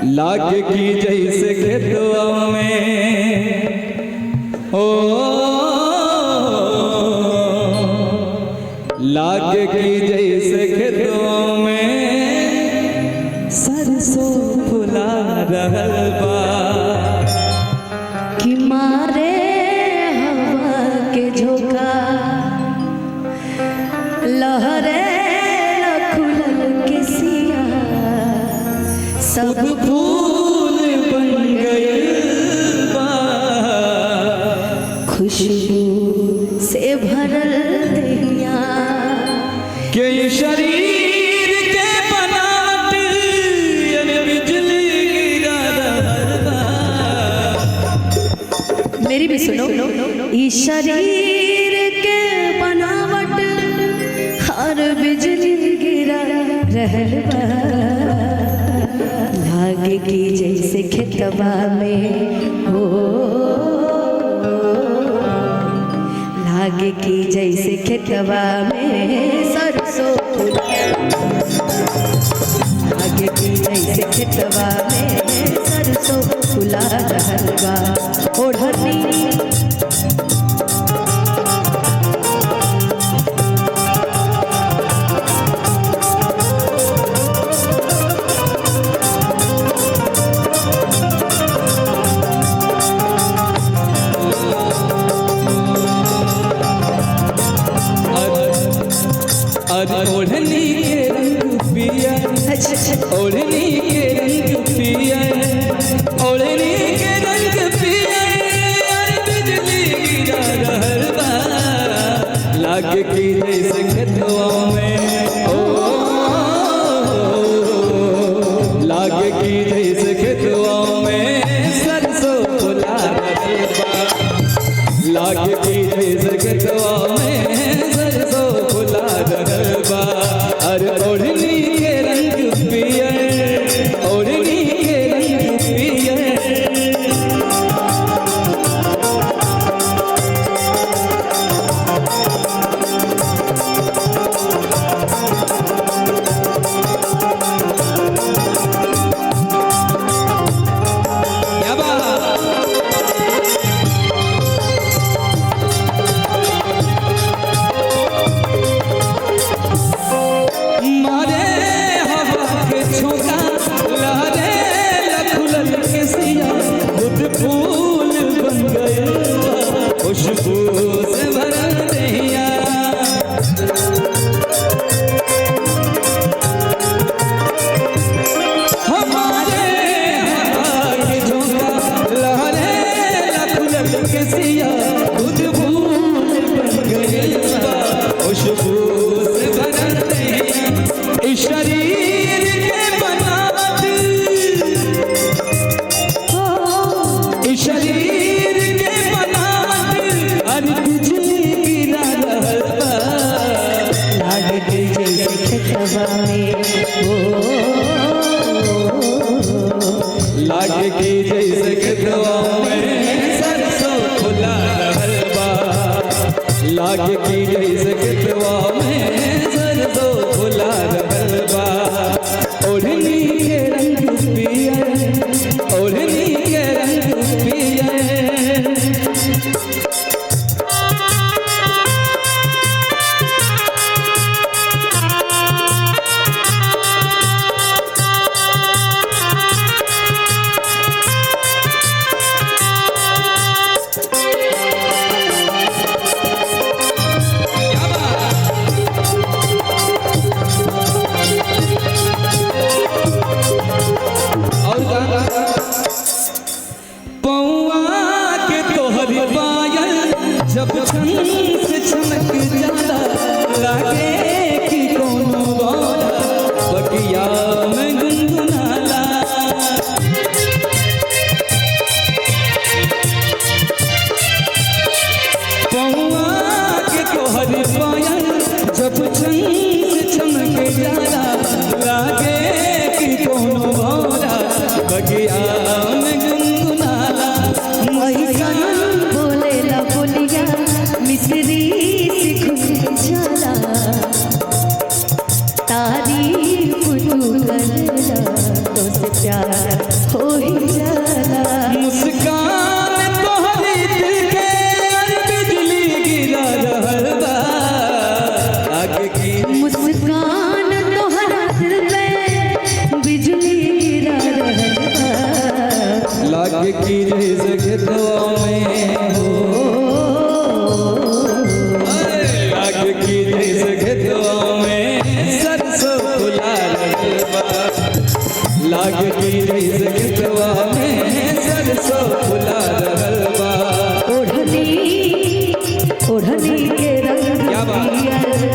लाग की जैसे खेतवा में ओ लाग की जैसे खेतवा में सरसों फुला रहल बा कि मारे हवा के झोंका लहरे खुलल के सिया सब फूल बन गए बा खुशबू से भरल दुनिया के शरीर के बनावट यानी बिजली गिरा रहल बा। मेरी भी सुनो इस शरीर के बनावट हर बिजली गिरा रहल बा लागे की जैसे खेतवा में हो लागे की जैसे खेतवा में सरसों फूला लागे की जैसे खेतवा में सरसों फूला रहल बा ओढ़नी ओढ़नी के रंग पिया ओढ़नी के रंग पिया ओढ़नी के रंग पिया यार बिजली गिरा रहल बा लाग की जैसे खेतवा में ओ लाग की जैसे खेतवा में सरसों फुला रहल बा लाग की जैसे खेतवा में सरसों फुला रहल बा अरे ओढ़नी के रंग पिया ओढ़नी के रंग पिया क्या बात मारे हवा के झोंका लहरे लखुलल के सिया खुद फूल बन गए खुशबू से भरल दहिया हमारे हवा के झोंका लहरे लखुलल के सिया खुद फूल बन गए खुशबू से भरल इस शरीर के बनावट इस शरीर के बनावट अरे बिजली गिरा रहल बा लागे की जैसे खेतवा में हो लाग की जैसे खेतवा में सरसों फुला रहल बा लाग की जैसे खेतवा में सरसों फुला रहल बा ओढ़नी के रंग पिया ओढ़नी के रंग पिया हो ही जाला। मुस्कान तोहरी दिल के और बिजली गिरा रहल बा आगे की मुस्कान तोहरा दिल पे बिजली गिरा रहल बा। लागे की जैसे खेतवा में हो लागे की जैसे खेतवा में सरसों फुला रहल बा लागे की जैसे खेतवा में सरसों फुला रहल बा। ओढ़नी ओढ़नी के रंग क्या बात? पियर